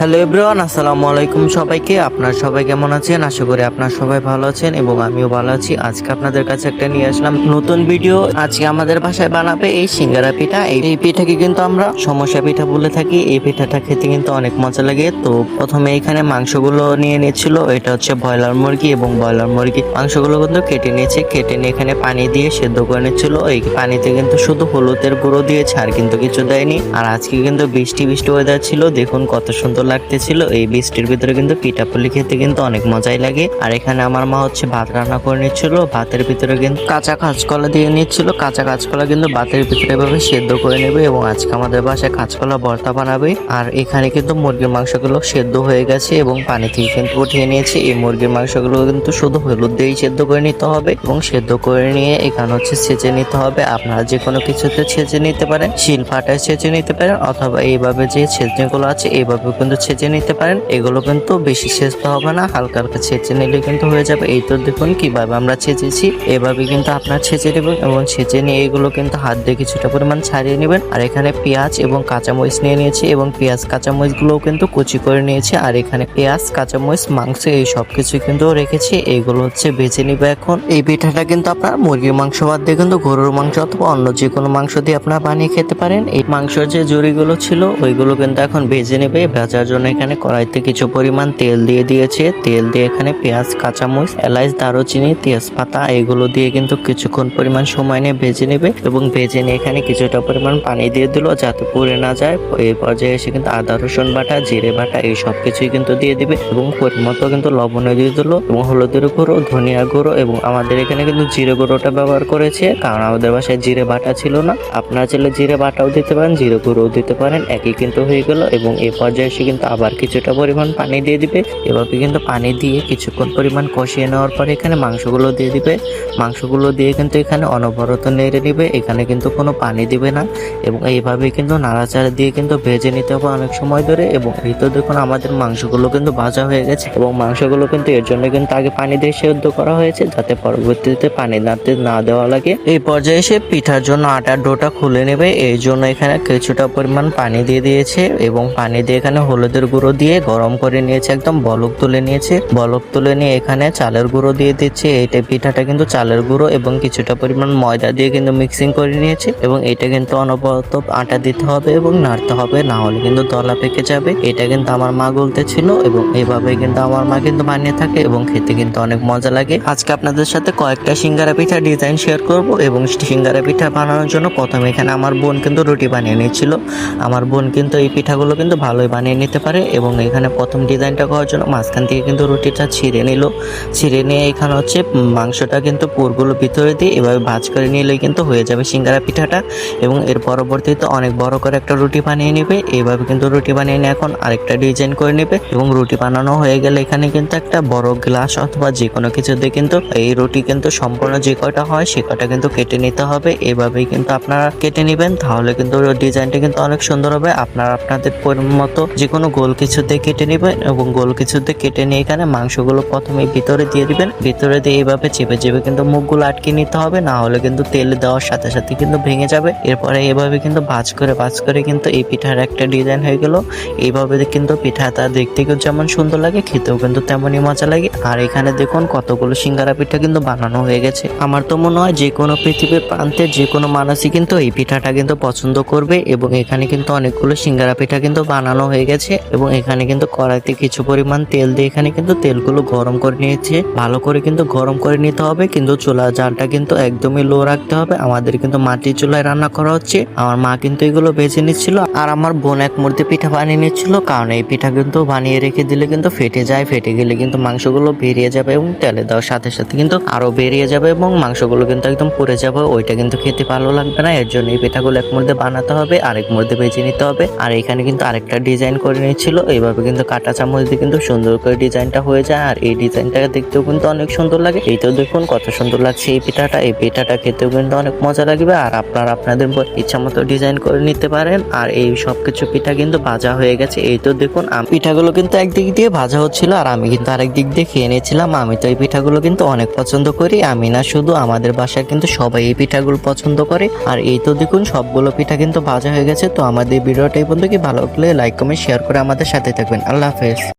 Hello everyone, আসসালামু আলাইকুম সবাইকে। আপনারা সবাই কেমন আছেন? আশা করি আপনারা সবাই ভালো আছেন এবং আমিও ভালো আছি। আজকে আপনাদের কাছে একটা নিয়ে আসলাম নতুন ভিডিও। আজকে আমাদের বাসায় বানাবে এই সিঙ্গারা পিঠা। এই পিঠাকে কিন্তু আমরা সমস্যা পিঠা বলে থাকি। এই পিঠাটা খেতে কিন্তু অনেক মজা লাগে। তো প্রথমে এখানে মাংসগুলো নিয়ে নিচ্ছিল। এটা হচ্ছে ব্রয়লার মুরগি এবং ব্রয়লার মুরগি মাংসগুলো কিন্তু কেটে নিয়েছে। কেটে নিয়ে এখানে পানি দিয়ে সেদ্ধ করে নিচ্ছিল। এই পানিতে কিন্তু শুধু হলুদের গুঁড়ো দিয়েছে, আর কিন্তু কিছু দেয়নি। আর আজকে কিন্তু বৃষ্টি বৃষ্টি ওয়েদার ছিল, দেখুন কত সুন্দর লাগতেছিল। এই বৃষ্টির ভিতরে কিন্তু পিঠাপুলি খেতে কিন্তু অনেক মজাই লাগে। আর এখানে আমার মা হচ্ছে ভাত রান্না করে নিচ্ছিল। ভাতের ভিতরে কিন্তু কাঁচা কাঁচকলা দিয়ে নিচ্ছিল। কাঁচা কাঁচকলা কিন্তু ভাতের ভিতরে এভাবে সেদ্ধ করে নেবে এবং আজকে আমাদের বাসায় কাঁচকলা ভর্তা বানাবে। আর এখানে কিন্তু মুরগির মাংসগুলো সেদ্ধ হয়ে গেছে এবং পানি থেকে কিন্তু উঠিয়ে নিয়েছে। এই মুরগির মাংসগুলো কিন্তু শুধু হলুদ দিয়েই সেদ্ধ করে নিতে হবে এবং সেদ্ধ করে নিয়ে এখানে হচ্ছে ছেঁচে নিতে হবে। আপনারা যে কোনো কিছুতে ছেঁচে নিতে পারেন, শিল পাটায় ছেঁচে নিতে পারেন, অথবা এইভাবে যে ছেঁচনিগুলো আছে এইভাবে কিন্তু ছেঁচে নিতে পারেন। এগুলো কিন্তু বেশি ছেঁচতে হবে না, হালকা হালকা ছেঁচে নিলে কিন্তু হয়ে যাবে। এই তো দেখুন কিভাবে আমরা ছেঁচেছি, এভাবে কিন্তু আপনার ছেঁচে নেবেন এবং ছেঁচে নিয়ে এগুলো কিন্তু হাত দিয়ে কিছুটা পরিমাণ ছাড়িয়ে নেবেন। আর এখানে পেঁয়াজ এবং কাঁচামরিচ নিয়ে নিয়েছি এবং পেঁয়াজ কাঁচামরিচ গুলোও কিন্তু কুচি করে নিয়েছি। আর এখানে পেঁয়াজ কাঁচামরিচ মাংস এই সব কিছু কিন্তু রেখেছি, এইগুলো হচ্ছে ভেজে নিবে। এখন এই পিঠাটা কিন্তু আপনার মুরগির মাংস বাদ দিয়ে কিন্তু গরুর মাংস অথবা অন্য যে কোনো মাংস দিয়ে আপনারা বানিয়ে খেতে পারেন। এই মাংসের যে জুড়িগুলো ছিল ওইগুলো কিন্তু এখন ভেজে নেবে। ভাজার জন্য এখানে কড়াইতে কিছু পরিমাণ তেল দিয়ে দিয়েছে। তেল দিয়ে এখানে পেঁয়াজ কাঁচামরিচ এলাচ দারুচিনি তেজপাতা এগুলো দিয়ে কিন্তু কিছুক্ষণ পরিমাণ সময় নিয়ে ভেজে নেবে এবং ভেজে নিয়ে এখানে কিছুটা পরিমাণ পানি দিয়ে দিল যাতে পুড়ে না যায়। এই পর্যায়ে এসে কিন্তু আদা রসুন বাটা জিরে বাটা এই সব কিছুই কিন্তু দিয়ে দিবে এবং পরিমতো কিন্তু লবণও দিয়ে দিল এবং হলুদের গুঁড়ো ধনিয়া গুঁড়ো এবং আমাদের এখানে কিন্তু জিরে গুঁড়োটা ব্যবহার করেছে, কারণ আমাদের বাসায় জিরে বাটা ছিল না। আপনারা চাইলে জিরে বাটাও দিতে পারেন, জিরে গুঁড়োও দিতে পারেন, একই কিন্তু হয়ে গেল। এবং এই পর্যায়ে এসে কিন্তু আবার কিছুটা পরিমাণ পানি দিয়ে দিবে। এভাবে কিন্তু পানি দিয়ে কিছুক্ষণ পরিমাণ কষিয়ে নেওয়ার পরে এখানে মাংসগুলো দিয়ে দিবে। মাংসগুলো দিয়ে কিন্তু এখানে অনবরত নেড়ে নিবে, এখানে কিন্তু কোনো পানি দিবে না এবং এইভাবে কিন্তু নাড়াচাড়া দিয়ে কিন্তু ভেজে নিতে হবে অনেক সময় ধরে। এবং এই তো দেখুন আমাদের মাংসগুলো কিন্তু ভাজা হয়ে গেছে এবং মাংসগুলো কিন্তু এর জন্য কিন্তু আগে পানি দিয়ে সেদ্ধ করা হয়েছে যাতে পরবর্তীতে পানি না দেওয়া লাগে। এই পর্যায়ে এসে পিঠার জন্য আটার ডোটা খুলে নেবে, এই জন্য এখানে কিছুটা পরিমাণ পানি দিয়ে দিয়েছে এবং পানি দিয়ে এখানে হলুদের গুঁড়ো দিয়ে গরম করে নিয়েছে, একদম বলক তুলে নিয়েছে। বলক তুলে নিয়ে এখানে চালের গুঁড়ো দিয়ে দিচ্ছে। এইটা পিঠাটা কিন্তু চালের গুঁড়ো এবং কিছুটা পরিমাণ ময়দা দিয়ে কিন্তু মিক্সিং করে নিয়েছে এবং এটা কিন্তু অনবরত আটা দিতে হবে এবং নাড়তে হবে, না হলে কিন্তু দলা পেকে যাবে। এটা কিন্তু আমার মা বলতেছিল এবং এইভাবে কিন্তু আমার মা কিন্তু বানিয়ে থাকে এবং খেতে কিন্তু অনেক মজা লাগে। আজকে আপনাদের সাথে কয়েকটা সিঙ্গারা পিঠা ডিজাইন শেয়ার করব এবং সিঙ্গারা পিঠা বানানোর জন্য প্রথমে এখানে আমার বোন কিন্তু রুটি বানিয়ে নিচ্ছিল। আমার বোন কিন্তু এই পিঠাগুলো কিন্তু ভালোই বানিয়ে নিতে পারে এবং এখানে প্রথম ডিজাইনটা করার জন্য মাঝখান থেকে কিন্তু রুটিটা ছিঁড়ে নিল। ছিঁড়ে নিয়ে এখানে হচ্ছে মাংসটা কিন্তু পুরগুলো ভিতরে দিয়ে এভাবে ভাজ করে নিলেই কিন্তু হয়ে যাবে সিঙ্গারা পিঠাটা। এবং এর পরবর্তীতে অনেক বড় করে একটা রুটি বানিয়ে নেবে। এইভাবে কিন্তু রুটি বানিয়ে নিয়ে এখন আরেকটা ডিজাইন করে নেবে এবং রুটি বানানো হয়ে গেলে এখানে কিন্তু একটা বড় গ্লাস অথবা যে কোনো কিছু দিয়ে কিন্তু এই রুটি কিন্তু সম্পূর্ণ যে কয়টা হয় সে কয়টা কিন্তু কেটে নিতে হবে। এভাবেই কিন্তু আপনারা কেটে নেবেন, তাহলে কিন্তু ডিজাইনটা কিন্তু অনেক সুন্দর হবে। আপনারা আপনাদের মতো যে কোনো গোল কিছু দিয়ে কেটে নেবেন এবং গোল কিছু দিয়ে কেটে নিয়ে এখানে মাংসগুলো প্রথমে ভিতরে দিয়ে দিবেন। ভিতরে দিয়ে এইভাবে চেপে চেপে কিন্তু মুখগুলো আটকে নিতে হবে, না হলে কিন্তু তেল দেওয়ার সাথে সাথে কিন্তু ভেঙে যাবে। এরপরে এভাবে কিন্তু ভাজ করে কিন্তু এই পিঠার একটা ডিজাইন হয়ে গেল। এইভাবে কিন্তু পিঠাটা দেখতে যেমন সুন্দর লাগে খেতেও কিন্তু তেমনই মজা লাগে। আর এখানে দেখুন কতগুলো সিঙ্গারা পিঠা কিন্তু বানানো হয়ে গেছে। আমার তো মনে হয় যে কোনো পৃথিবীর প্রান্তে যে কোনো মানুষই কিন্তু এই পিঠাটা কিন্তু পছন্দ করবে। এবং এখানে কিন্তু অনেকগুলো সিঙ্গারা পিঠা কিন্তু বানানো হয়ে গেছে এবং এখানে কিন্তু কড়াইতে কিছু পরিমাণ তেল দিয়ে এখানে কিন্তু তেলগুলো গরম করে নিয়েছে। ভালো করে কিন্তু গরম করে নিতে হবে, কিন্তু চুলা জালটা কিন্তু একদমই লো রাখতে হবে। আমাদের কিন্তু মাটির চুলায় রান্না করা হচ্ছে। আমার মা কিন্তু এগুলো ভেজে নিচ্ছিল আর আমার বোন এক মুহূর্তে পিঠা বানিয়ে নিচ্ছিল, কারণ এই পিঠা কিন্তু বানিয়ে রেখে দিলে কিন্তু ফেটে যায়। ফেটে গেলে কিন্তু মাংসগুলো বেরিয়ে যাবে এবং তেলে দেওয়ার সাথে সাথে কিন্তু আরো বেরিয়ে যাবে এবং মাংসগুলো কিন্তু একদম পুড়ে যাবে। ওইটা কিন্তু খেতে ভালো লাগবে না। এর জন্য এই পিঠাগুলো এক মুহূর্তে বানাতে হবে, আরেক মুহূর্তে ভেজে নিতে হবে। আর এখানে কিন্তু আরেকটা ডিজাইন করে নিচ্ছিল। এইভাবে কিন্তু কাঁটা চামচ দিয়ে কিন্তু সুন্দর করে ডিজাইনটা হয়ে যায় আর এই ডিজাইনটা দেখতেও কিন্তু অনেক সুন্দর লাগে। এই তো দেখুন কত সুন্দর লাগছে এই পিঠাটা। এই পিঠাটা খেতেও কিন্তু অনেক মজা লাগবে আর আপনারা আপনাদের ইচ্ছা মতো ডিজাইন করে নিতে পারেন। আর এই সবকিছু পিঠা কিন্তু ভাজা হয়ে গেছে। এই তো দেখুন পিঠাগুলো কিন্তু একদিক দিয়ে ভাজা হচ্ছিল আর আমি কিন্তু আরেক দিক দিয়ে খেয়ে নিয়েছিলাম। আমি তো এই পিঠাগুলো কিন্তু অনেক পছন্দ করি, আমি না শুধু আমাদের বাসায় কিন্তু সবাই এই পিঠাগুলো পছন্দ করে। আর এই তো দেখুন সবগুলো পিঠা কিন্তু ভাজা হয়ে গেছে। তো আমাদের ভিডিওটা এই পর্যন্ত, কি ভালো লাগলে লাইক কমেন্ট শেয়ার করে আমাদের সাথে থাকবেন। আল্লাহ হাফেজ।